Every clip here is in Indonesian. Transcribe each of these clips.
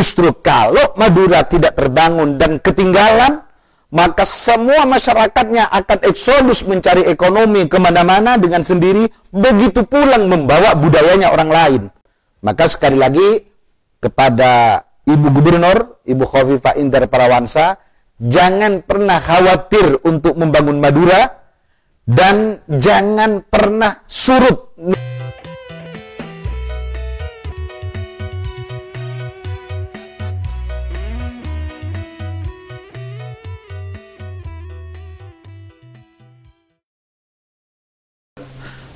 Justru kalau Madura tidak terbangun dan ketinggalan, maka semua masyarakatnya akan eksodus mencari ekonomi kemana-mana dengan sendiri, begitu pulang membawa budayanya orang lain. Maka sekali lagi, kepada Ibu Gubernur, Ibu Khofifah Indar Parawansa, jangan pernah khawatir untuk membangun Madura, dan jangan pernah surut.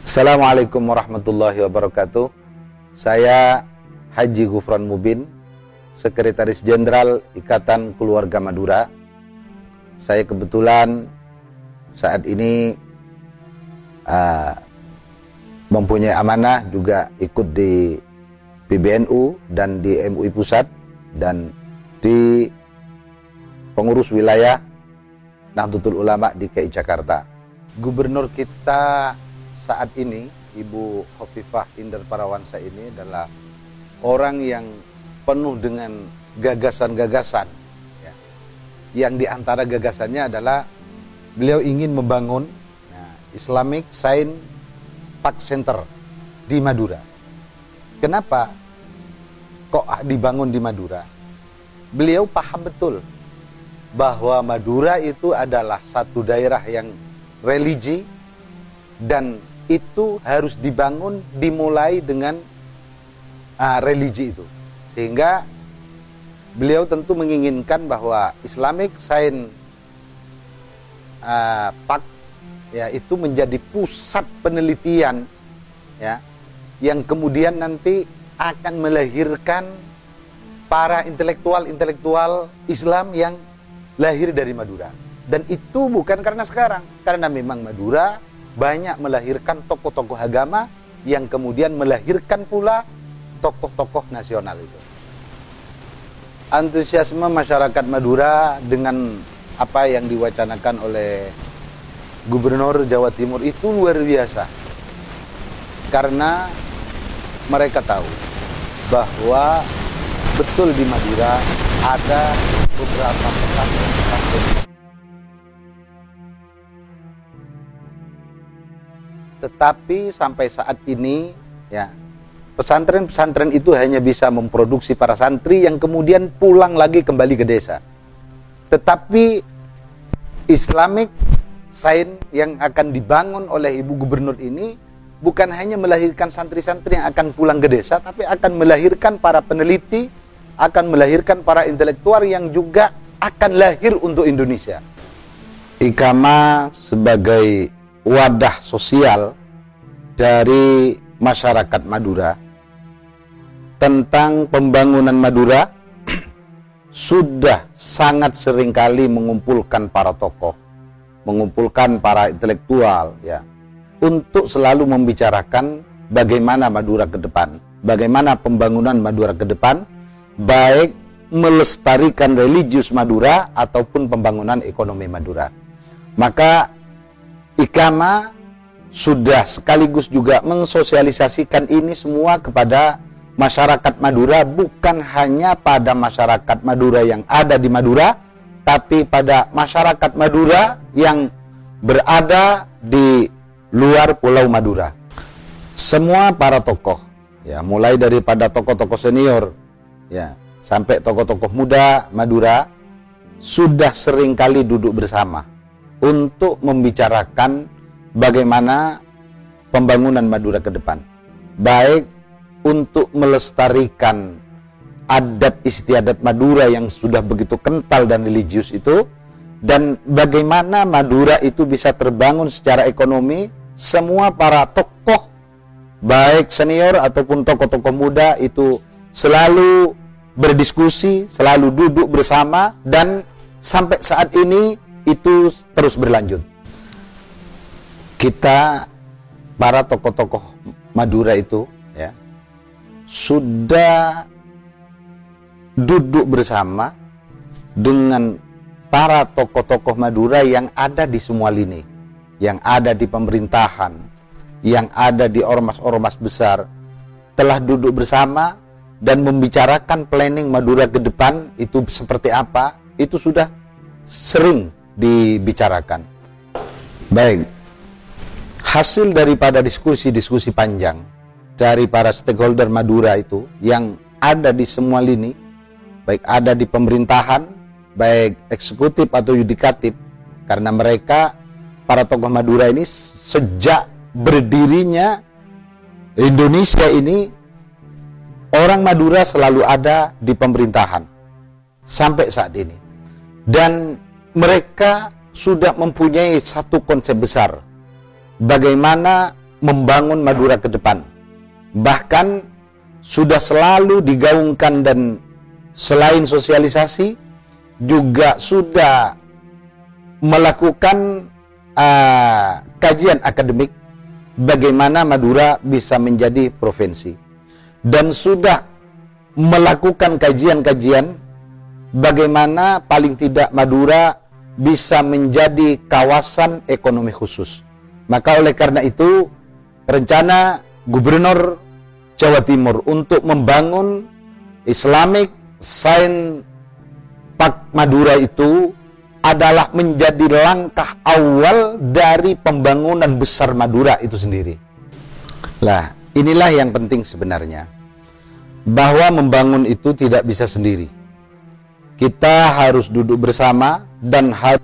Assalamualaikum warahmatullahi wabarakatuh. Saya Haji Gufron Mubin, Sekretaris Jenderal Ikatan Keluarga Madura. Saya kebetulan saat ini mempunyai amanah juga ikut di PBNU dan di MUI Pusat dan di pengurus wilayah Nahdlatul Ulama DKI Jakarta. Gubernur kita saat ini, Ibu Khofifah Indar Parawansa ini adalah orang yang penuh dengan gagasan-gagasan, ya. Yang diantara gagasannya adalah beliau ingin membangun Islamic Science Park Center di Madura. Kenapa kok dibangun di Madura? Beliau paham betul bahwa Madura itu adalah satu daerah yang religi, dan itu harus dibangun dimulai dengan religi itu. Sehingga beliau tentu menginginkan bahwa Islamic Science Park ya itu menjadi pusat penelitian, ya, yang kemudian nanti akan melahirkan para intelektual Islam yang lahir dari Madura. Dan itu bukan karena sekarang, karena memang Madura banyak melahirkan tokoh-tokoh agama yang kemudian melahirkan pula tokoh-tokoh nasional itu. Antusiasme masyarakat Madura dengan apa yang diwacanakan oleh Gubernur Jawa Timur itu luar biasa. Karena mereka tahu bahwa betul di Madura ada beberapa pesantren. Tetapi sampai saat ini, ya, pesantren-pesantren itu hanya bisa memproduksi para santri yang kemudian pulang lagi kembali ke desa. Tetapi Islamic Science yang akan dibangun oleh Ibu Gubernur ini bukan hanya melahirkan santri-santri yang akan pulang ke desa, tapi akan melahirkan para peneliti, akan melahirkan para intelektual yang juga akan lahir untuk Indonesia. Ikama sebagai wadah sosial dari masyarakat Madura tentang pembangunan Madura sudah sangat seringkali mengumpulkan para tokoh, mengumpulkan para intelektual, ya, untuk selalu membicarakan bagaimana Madura ke depan, bagaimana pembangunan Madura ke depan, baik melestarikan religius Madura ataupun pembangunan ekonomi Madura. Maka Ikama sudah sekaligus juga mensosialisasikan ini semua kepada masyarakat Madura, bukan hanya pada masyarakat Madura yang ada di Madura, tapi pada masyarakat Madura yang berada di luar Pulau Madura. Semua para tokoh, ya, mulai daripada tokoh-tokoh senior, ya, sampai tokoh-tokoh muda Madura sudah seringkali duduk bersama untuk membicarakan bagaimana pembangunan Madura ke depan, baik untuk melestarikan adat istiadat Madura yang sudah begitu kental dan religius itu, dan bagaimana Madura itu bisa terbangun secara ekonomi. Semua para tokoh baik senior ataupun tokoh-tokoh muda itu selalu berdiskusi, selalu duduk bersama, dan sampai saat ini itu terus berlanjut. Kita para tokoh-tokoh Madura itu, ya, sudah duduk bersama dengan para tokoh-tokoh Madura yang ada di semua lini, yang ada di pemerintahan, yang ada di ormas-ormas besar, telah duduk bersama dan membicarakan planning Madura ke depan itu seperti apa, itu sudah sering dibicarakan. Baik, hasil daripada diskusi-diskusi panjang dari para stakeholder Madura itu yang ada di semua lini, baik ada di pemerintahan, baik eksekutif atau yudikatif, karena mereka, para tokoh Madura ini sejak berdirinya Indonesia ini, orang Madura selalu ada di pemerintahan sampai saat ini. Dan mereka sudah mempunyai satu konsep besar, bagaimana membangun Madura ke depan. Bahkan sudah selalu digaungkan, dan selain sosialisasi juga sudah melakukan kajian akademik bagaimana Madura bisa menjadi provinsi, dan sudah melakukan kajian-kajian bagaimana paling tidak Madura bisa menjadi kawasan ekonomi khusus. Maka oleh karena itu, rencana Gubernur Jawa Timur untuk membangun Islamic Science Park Madura itu adalah menjadi langkah awal dari pembangunan besar Madura itu sendiri. Lah, inilah yang penting sebenarnya, bahwa membangun itu tidak bisa sendiri. Kita harus duduk bersama dan harus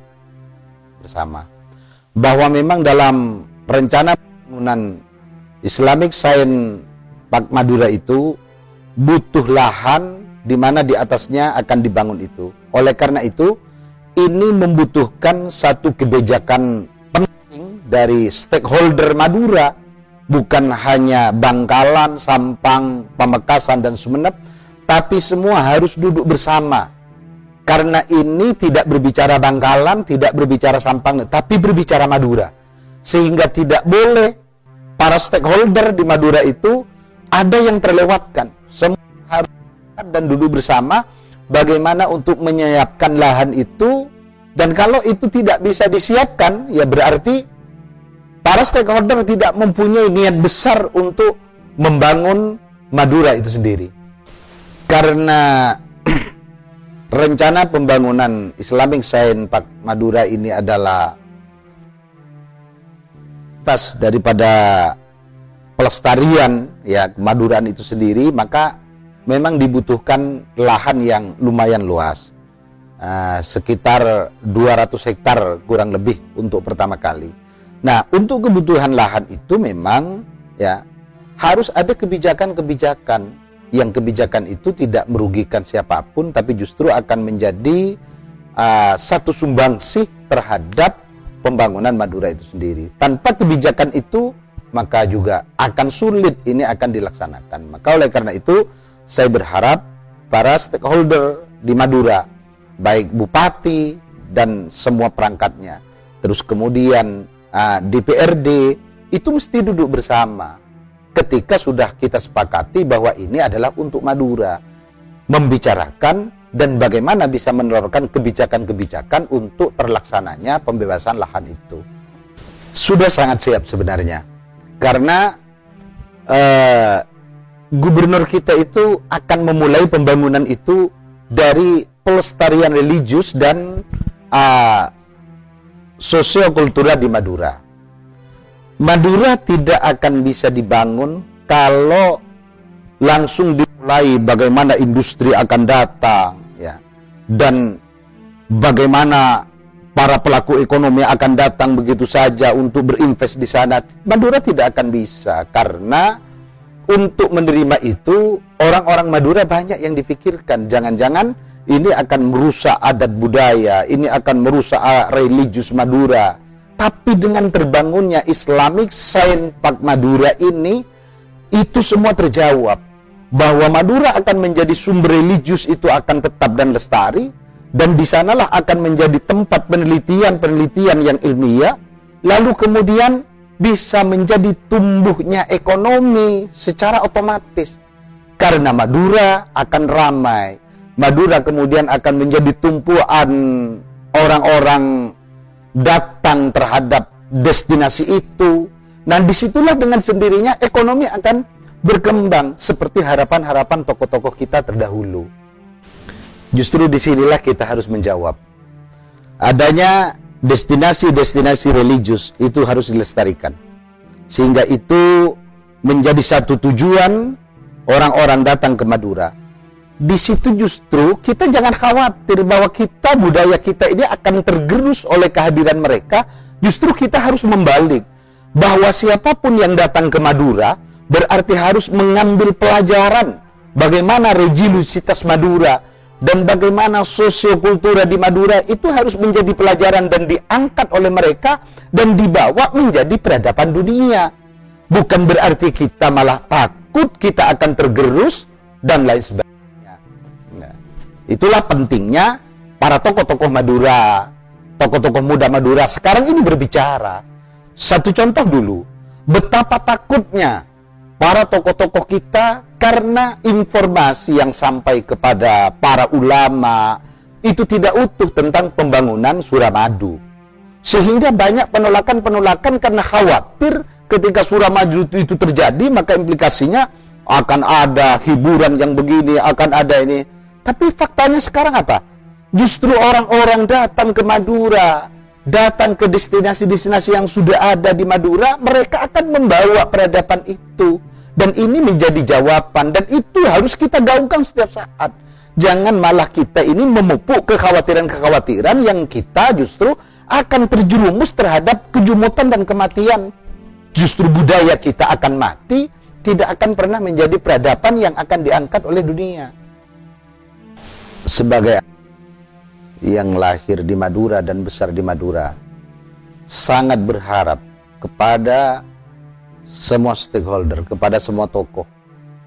bersama. Bahwa memang dalam rencana pembangunan Islamic Science Park Madura itu butuh lahan di mana di atasnya akan dibangun itu. Oleh karena itu, ini membutuhkan satu kebijakan penting dari stakeholder Madura, bukan hanya Bangkalan, Sampang, Pamekasan, dan Sumeneb, tapi semua harus duduk bersama. Karena ini tidak berbicara Bangkalan, tidak berbicara Sampang, tapi berbicara Madura. Sehingga tidak boleh para stakeholder di Madura itu ada yang terlewatkan. Semua harus dan duduk bersama bagaimana untuk menyiapkan lahan itu. Dan kalau itu tidak bisa disiapkan, ya berarti para stakeholder tidak mempunyai niat besar untuk membangun Madura itu sendiri. Karena rencana pembangunan Islamic Science Park Madura ini adalah atas daripada pelestarian ya Kemaduraan itu sendiri, maka memang dibutuhkan lahan yang lumayan luas, sekitar 200 hektar kurang lebih untuk pertama kali. Nah, untuk kebutuhan lahan itu memang ya harus ada kebijakan-kebijakan, yang kebijakan itu tidak merugikan siapapun, tapi justru akan menjadi satu sumbangsih terhadap pembangunan Madura itu sendiri. Tanpa kebijakan itu, maka juga akan sulit ini akan dilaksanakan. Maka oleh karena itu, saya berharap para stakeholder di Madura, baik bupati dan semua perangkatnya, terus kemudian DPRD, itu mesti duduk bersama. Ketika sudah kita sepakati bahwa ini adalah untuk Madura, membicarakan dan bagaimana bisa menerapkan kebijakan-kebijakan untuk terlaksananya pembebasan lahan itu. Sudah sangat siap sebenarnya, karena gubernur kita itu akan memulai pembangunan itu dari pelestarian religius dan sosiokultural di Madura. Madura tidak akan bisa dibangun kalau langsung dimulai bagaimana industri akan datang ya, dan bagaimana para pelaku ekonomi akan datang begitu saja untuk berinvest di sana. Madura tidak akan bisa, karena untuk menerima itu orang-orang Madura banyak yang dipikirkan. Jangan-jangan ini akan merusak adat budaya, ini akan merusak religius Madura. Tapi dengan terbangunnya Islamic Science Park Madura ini, itu semua terjawab. Bahwa Madura akan menjadi sumber religius itu akan tetap dan lestari, dan di sanalah akan menjadi tempat penelitian-penelitian yang ilmiah, lalu kemudian bisa menjadi tumbuhnya ekonomi secara otomatis. Karena Madura akan ramai, Madura kemudian akan menjadi tumpuan orang-orang datang terhadap destinasi itu. Nah, disitulah dengan sendirinya ekonomi akan berkembang seperti harapan-harapan tokoh-tokoh kita terdahulu. Justru disinilah kita harus menjawab. Adanya destinasi-destinasi religius itu harus dilestarikan. Sehingga itu menjadi satu tujuan orang-orang datang ke Madura. Di situ justru kita jangan khawatir bahwa kita, budaya kita ini akan tergerus oleh kehadiran mereka. Justru kita harus membalik. Bahwa siapapun yang datang ke Madura berarti harus mengambil pelajaran bagaimana religiusitas Madura dan bagaimana sosiokultura di Madura itu harus menjadi pelajaran dan diangkat oleh mereka dan dibawa menjadi peradaban dunia. Bukan berarti kita malah takut kita akan tergerus dan lain sebagainya. Nah, itulah pentingnya para tokoh-tokoh Madura, tokoh-tokoh muda Madura sekarang ini berbicara. Satu contoh dulu, betapa takutnya para tokoh-tokoh kita karena informasi yang sampai kepada para ulama itu tidak utuh tentang pembangunan Suramadu. Sehingga banyak penolakan-penolakan karena khawatir ketika Suramadu itu terjadi, maka implikasinya akan ada hiburan yang begini, akan ada ini. Tapi faktanya sekarang apa? Justru orang-orang datang ke Madura, datang ke destinasi-destinasi yang sudah ada di Madura, mereka akan membawa peradaban itu. Dan ini menjadi jawaban, dan itu harus kita gaungkan setiap saat. Jangan malah kita ini memupuk kekhawatiran-kekhawatiran yang kita justru akan terjerumus terhadap kejumutan dan kematian. Justru budaya kita akan mati, tidak akan pernah menjadi peradaban yang akan diangkat oleh dunia. Sebagai yang lahir di Madura dan besar di Madura, sangat berharap kepada semua stakeholder, kepada semua tokoh,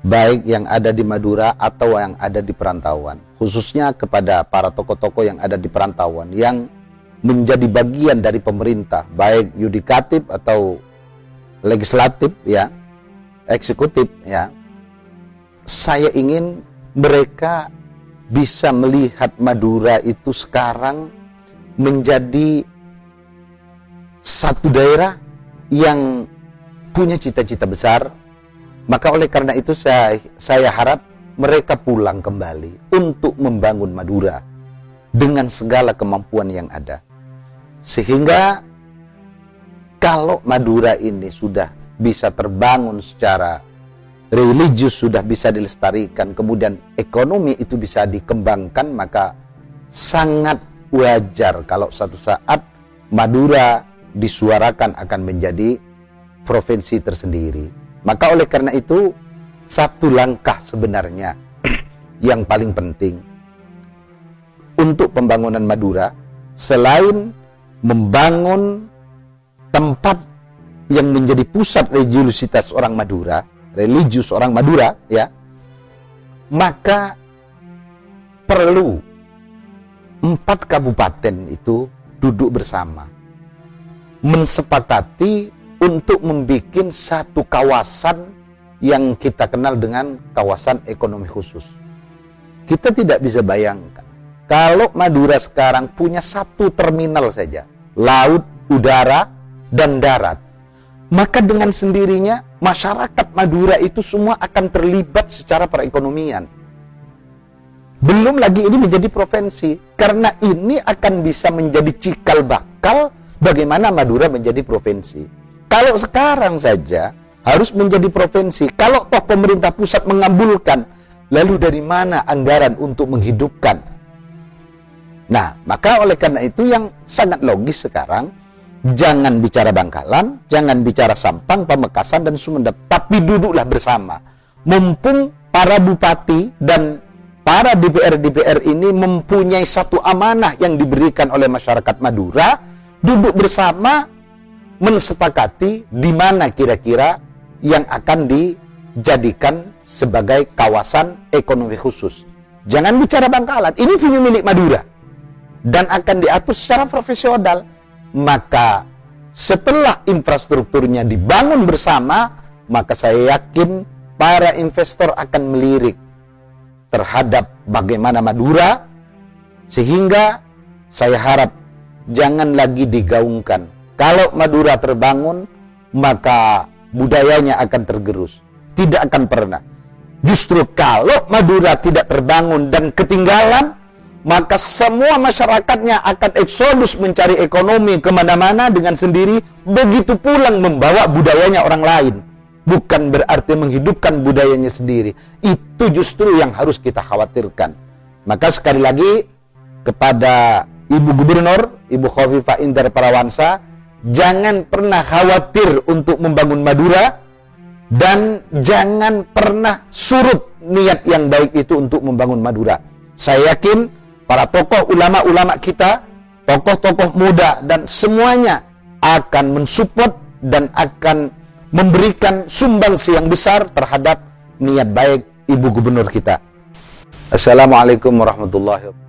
baik yang ada di Madura atau yang ada di perantauan, khususnya kepada para tokoh-tokoh yang ada di perantauan, yang menjadi bagian dari pemerintah, baik yudikatif atau legislatif, ya, eksekutif, ya. Saya ingin mereka bisa melihat Madura itu sekarang menjadi satu daerah yang punya cita-cita besar. Maka oleh karena itu saya harap mereka pulang kembali untuk membangun Madura dengan segala kemampuan yang ada. Sehingga kalau Madura ini sudah bisa terbangun secara religius, sudah bisa dilestarikan, kemudian ekonomi itu bisa dikembangkan, maka sangat wajar kalau suatu saat Madura disuarakan akan menjadi provinsi tersendiri. Maka oleh karena itu, satu langkah sebenarnya yang paling penting untuk pembangunan Madura, selain membangun tempat yang menjadi pusat religiusitas orang Madura, religius orang Madura, ya, maka perlu 4 kabupaten itu duduk bersama, mensepakati untuk membuat satu kawasan yang kita kenal dengan kawasan ekonomi khusus. Kita tidak bisa bayangkan kalau Madura sekarang punya satu terminal saja, laut, udara, dan darat, maka dengan sendirinya masyarakat Madura itu semua akan terlibat secara perekonomian. Belum lagi ini menjadi provinsi, karena ini akan bisa menjadi cikal bakal bagaimana Madura menjadi provinsi. Kalau sekarang saja harus menjadi provinsi, kalau toh pemerintah pusat mengabulkan, lalu dari mana anggaran untuk menghidupkan? Nah, maka oleh karena itu yang sangat logis sekarang, jangan bicara Bangkalan, jangan bicara Sampang, Pamekasan, dan Sumedap, tapi duduklah bersama. Mumpung para bupati dan para DPR-DPR ini mempunyai satu amanah yang diberikan oleh masyarakat Madura, duduk bersama, mensepakati di mana kira-kira yang akan dijadikan sebagai kawasan ekonomi khusus. Jangan bicara Bangkalan, ini punya milik Madura dan akan diatur secara profesional. Maka setelah infrastrukturnya dibangun bersama, maka saya yakin para investor akan melirik terhadap bagaimana Madura, sehingga saya harap jangan lagi digaungkan. Kalau Madura terbangun, maka budayanya akan tergerus. tidak akan pernah. Justru kalau Madura tidak terbangun dan ketinggalan, maka semua masyarakatnya akan eksodus mencari ekonomi kemana-mana dengan sendiri, begitu pulang membawa budayanya orang lain. Bukan berarti menghidupkan budayanya sendiri. Itu justru yang harus kita khawatirkan. Maka sekali lagi kepada Ibu Gubernur, Ibu Khofifah Indar Parawansa, jangan pernah khawatir untuk membangun Madura, dan jangan pernah surut niat yang baik itu untuk membangun Madura. Saya yakin para tokoh ulama-ulama kita, tokoh-tokoh muda, dan semuanya akan mensupport dan akan memberikan sumbangsi yang besar terhadap niat baik Ibu Gubernur kita. Assalamualaikum warahmatullahi wabarakatuh.